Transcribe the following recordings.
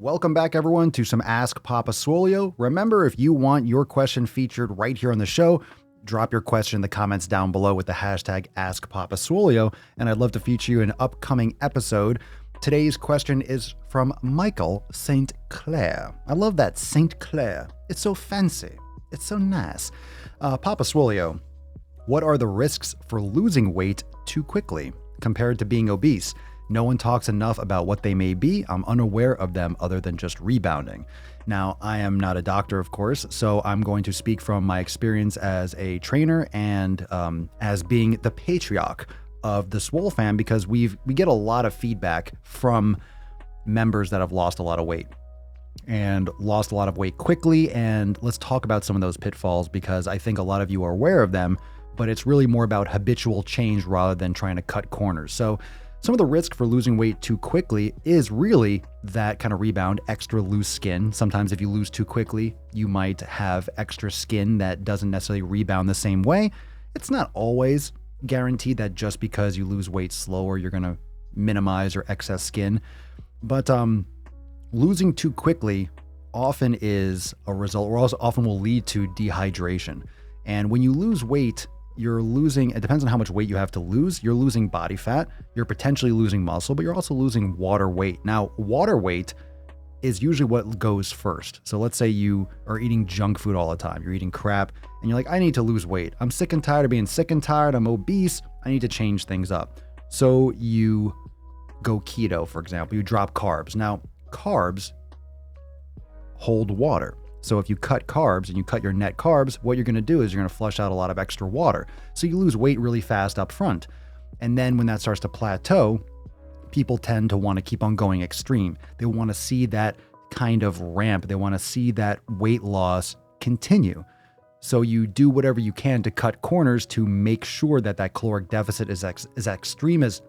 Welcome back, everyone, to some Ask Papa Swolio. Remember, if you want your question featured right here on the show, drop your question in the comments down below with the hashtag AskPapaSwolio, and I'd love to feature you in an upcoming episode. Today's question is from Michael St. Clair. I love that, St. Clair. It's so fancy. It's so nice. Papa Swolio, what are the risks for losing weight too quickly compared to being obese? No one talks enough about what they may be. I'm unaware of them other than just rebounding. Now, I am not a doctor, of course, so I'm going to speak from my experience as a trainer and as being the patriarch of the Swole fam, because we get a lot of feedback from members that have lost a lot of weight and lost a lot of weight quickly. And let's talk about some of those pitfalls, because I think a lot of you are aware of them, but it's really more about habitual change rather than trying to cut corners. So some of the risk for losing weight too quickly is really that kind of rebound, extra loose skin. Sometimes if you lose too quickly, you might have extra skin that doesn't necessarily rebound the same way. It's not always guaranteed that just because you lose weight slower, you're going to minimize your excess skin. But losing too quickly often is a result, or also often will lead to dehydration. And when you lose weight, you're losing, it depends on how much weight you have to lose. You're losing body fat, you're potentially losing muscle, but you're also losing water weight. Now, water weight is usually what goes first. So let's say you are eating junk food all the time. You're eating crap and you're like, I need to lose weight. I'm sick and tired of being sick and tired. I'm obese. I need to change things up. So you go keto, for example. You drop carbs. Now, carbs hold water. So if you cut carbs and you cut your net carbs, what you're going to do is you're going to flush out a lot of extra water. So you lose weight really fast up front. And then when that starts to plateau, people tend to want to keep on going extreme. They want to see that kind of ramp. They want to see that weight loss continue. So you do whatever you can to cut corners to make sure that that caloric deficit is as extreme as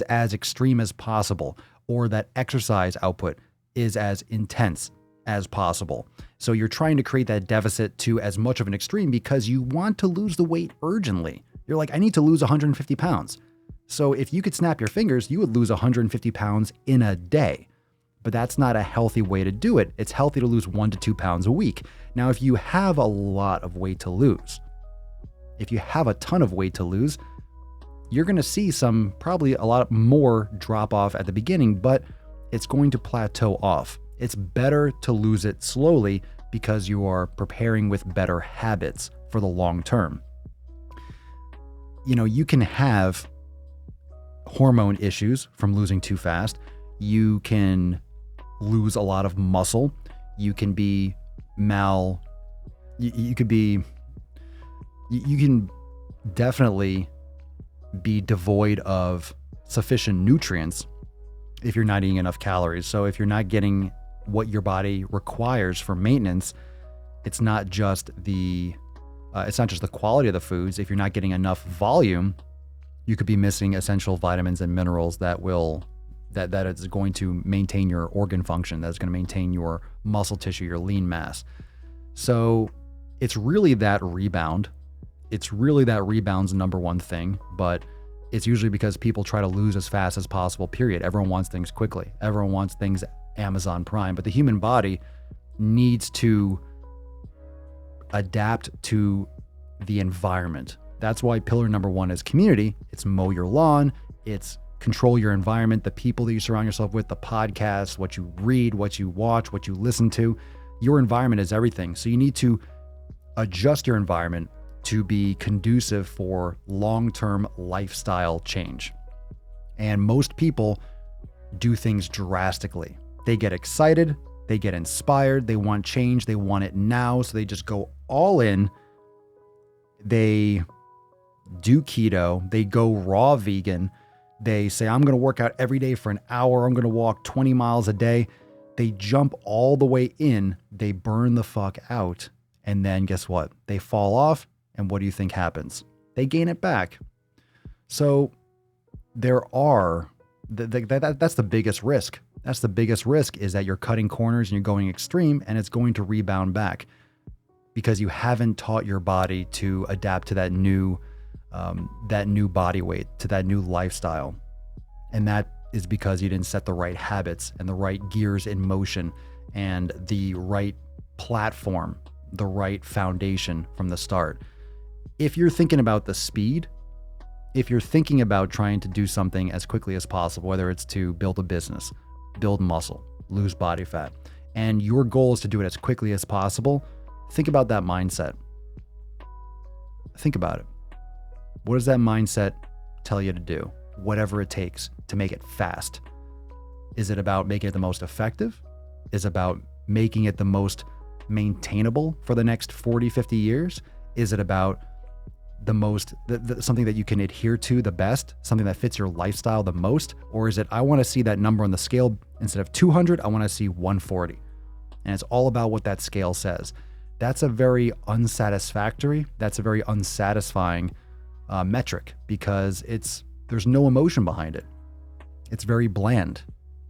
extreme as possible, or that exercise output is as intense as possible. So you're trying to create that deficit to as much of an extreme because you want to lose the weight urgently. You're like, I need to lose 150 pounds. So if you could snap your fingers, you would lose 150 pounds in a day. But that's not a healthy way to do it. It's healthy to lose 1 to 2 pounds a week. Now, if you have a lot of weight to lose, if you have a ton of weight to lose, you're going to see probably a lot more drop off at the beginning, but it's going to plateau off. It's better to lose it slowly because you are preparing with better habits for the long term. You know, you can have hormone issues from losing too fast. You can lose a lot of muscle. You can be you can definitely be devoid of sufficient nutrients if you're not eating enough calories. So if you're not getting what your body requires for maintenance, it's not just the quality of the foods. If you're not getting enough volume, you could be missing essential vitamins and minerals that is going to maintain your organ function, that's going to maintain your muscle tissue, your lean mass. So it's really that rebound. It's really that rebound's number one thing, but it's usually because people try to lose as fast as possible, period. Everyone wants things quickly. Everyone wants things Amazon Prime, but the human body needs to adapt to the environment. That's why pillar number one is community. It's mow your lawn. It's control your environment, the people that you surround yourself with, the podcasts, what you read, what you watch, what you listen to. Your environment is everything. So you need to adjust your environment to be conducive for long-term lifestyle change. And most people do things drastically. They get excited, they get inspired, they want change, they want it now, so they just go all in. They do keto, they go raw vegan, they say, I'm going to work out every day for an hour, I'm going to walk 20 miles a day. They jump all the way in, they burn the fuck out, and then guess what? They fall off. And what do you think happens? They gain it back. So that's the biggest risk. That's the biggest risk, is that you're cutting corners and you're going extreme, and it's going to rebound back because you haven't taught your body to adapt to that new body weight, to that new lifestyle. And that is because you didn't set the right habits and the right gears in motion and the right platform, the right foundation from the start. If you're thinking about the speed, if you're thinking about trying to do something as quickly as possible, whether it's to build a business, build muscle, lose body fat, and your goal is to do it as quickly as possible, think about that mindset. Think about it. What does that mindset tell you to do? Whatever it takes to make it fast. Is it about making it the most effective? Is it about making it the most maintainable for the next 40, 50 years? Is it about the most, something that you can adhere to the best, something that fits your lifestyle the most? Or is it, I want to see that number on the scale, instead of 200, I want to see 140. And it's all about what that scale says. That's a very unsatisfactory, that's a very unsatisfying metric, because there's no emotion behind it. It's very bland.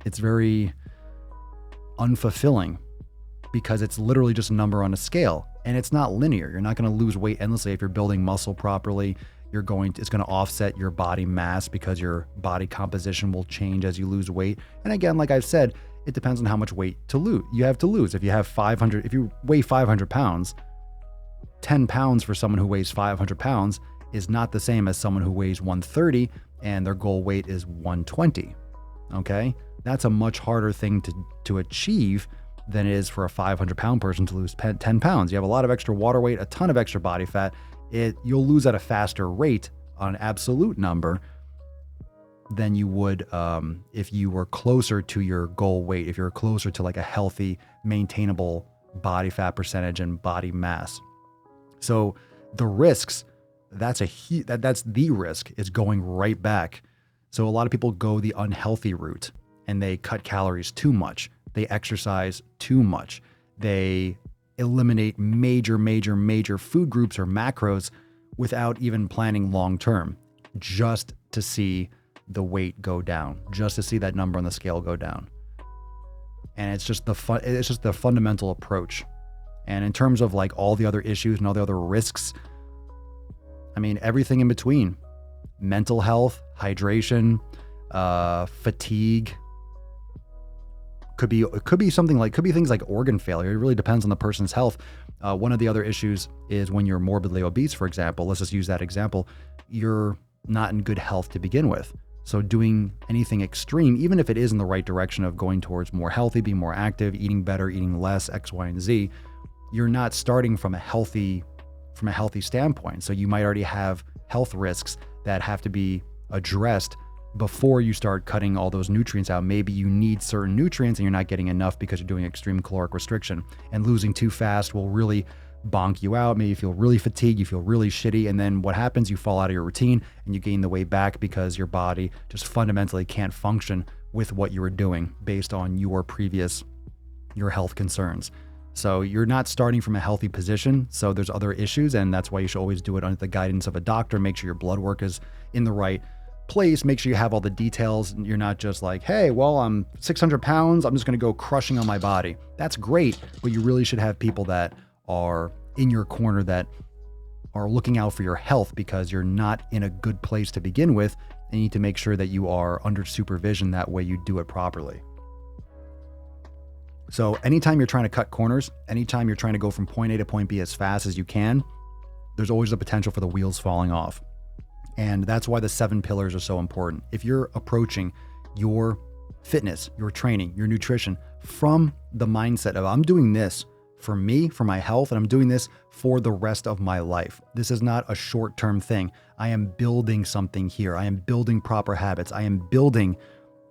It's very unfulfilling, because it's literally just a number on a scale, and it's not linear. You're not going to lose weight endlessly if you're building muscle properly. It's going to offset your body mass, because your body composition will change as you lose weight. And again, like I've said, it depends on how much weight you have to lose. If you weigh 500 pounds, 10 pounds for someone who weighs 500 pounds is not the same as someone who weighs 130 and their goal weight is 120. Okay? That's a much harder thing to achieve than it is for a 500-pound person to lose 10 pounds. You have a lot of extra water weight, a ton of extra body fat. You'll lose at a faster rate on an absolute number than you would if you were closer to your goal weight, if you're closer to like a healthy, maintainable body fat percentage and body mass. So the risks, that's the risk, is going right back. So a lot of people go the unhealthy route and they cut calories too much. They exercise too much. They eliminate major food groups or macros without even planning long term, just to see the weight go down, just to see that number on the scale go down. And it's just the fundamental approach. And in terms of like all the other issues and all the other risks, I mean, everything in between: mental health, hydration, fatigue. Could be things like organ failure. It really depends on the person's health. One of the other issues is when you're morbidly obese, for example. Let's just use that example. You're not in good health to begin with. So doing anything extreme, even if it is in the right direction of going towards more healthy, being more active, eating better, eating less, X, Y, and Z, you're not starting from a healthy standpoint. So you might already have health risks that have to be addressed before you start cutting all those nutrients out. Maybe you need certain nutrients and you're not getting enough because you're doing extreme caloric restriction, and losing too fast will really bonk you out. Maybe you feel really fatigued, you feel really shitty, and then what happens? You fall out of your routine and you gain the weight back because your body just fundamentally can't function with what you were doing based on your health concerns. So you're not starting from a healthy position. So there's other issues, and that's why you should always do it under the guidance of a doctor. Make sure your blood work is in the right place. Make sure you have all the details. You're not just like, hey, well, I'm 600 pounds. I'm just going to go crushing on my body. That's great, but you really should have people that are in your corner, that are looking out for your health, because you're not in a good place to begin with. And you need to make sure that you are under supervision. That way you do it properly. So anytime you're trying to cut corners, anytime you're trying to go from point A to point B as fast as you can, there's always the potential for the wheels falling off. And that's why the 7 pillars are so important. If you're approaching your fitness, your training, your nutrition from the mindset of, I'm doing this for me, for my health, and I'm doing this for the rest of my life. This is not a short-term thing. I am building something here. I am building proper habits. I am building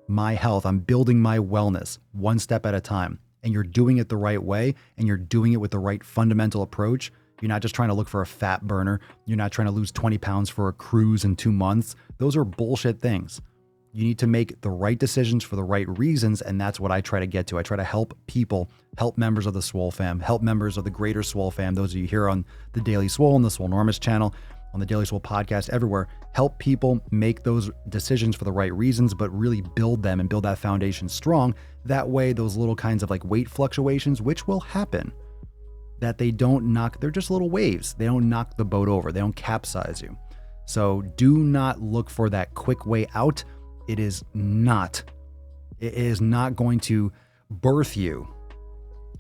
my health. I'm building my wellness one step at a time. And you're doing it the right way, and you're doing it with the right fundamental approach. You're not just trying to look for a fat burner. You're not trying to lose 20 pounds for a cruise in 2 months. Those are bullshit things. You need to make the right decisions for the right reasons, and that's what I try to get to. I try to help people, help members of the Swole fam, help members of the greater Swole fam, those of you here on the Daily Swole, on the Swolenormous channel, on the Daily Swole podcast, everywhere. Help people make those decisions for the right reasons, but really build them and build that foundation strong. That way, those little kinds of like weight fluctuations, which will happen, that they don't knock, they're just little waves. They don't knock the boat over. They don't capsize you. So do not look for that quick way out it is not going to birth you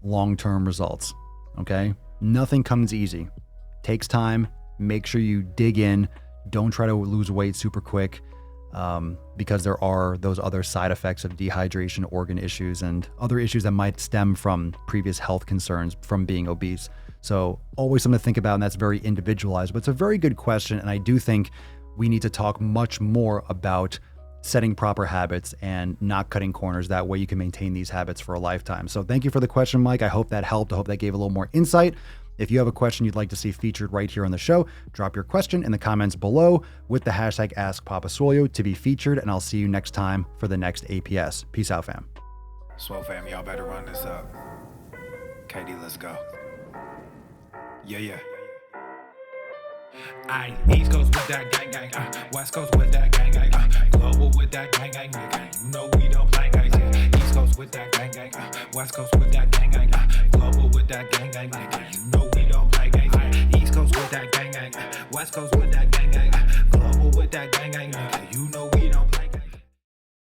long-term results. Okay? Nothing comes easy. Takes time. Make sure you dig in. Don't try to lose weight super quick, because there are those other side effects of dehydration, organ issues, and other issues that might stem from previous health concerns from being obese. So always something to think about, and that's very individualized, but it's a very good question. And I do think we need to talk much more about setting proper habits and not cutting corners. That way you can maintain these habits for a lifetime. So thank you for the question, Mike. I hope that helped. I hope that gave a little more insight. If you have a question you'd like to see featured right here on the show, drop your question in the comments below with the hashtag AskPapaSwolio to be featured, and I'll see you next time for the next APS. Peace out, fam. Swole fam, y'all better run this up. KD, let's go. Yeah. Aye, East Coast with that gang gang, West Coast with that gang gang, global with that gang gang, nigga. You know we don't play guys, yeah. East Coast with that gang gang, West Coast with that gang gang, global with that gang gang, nigga. You know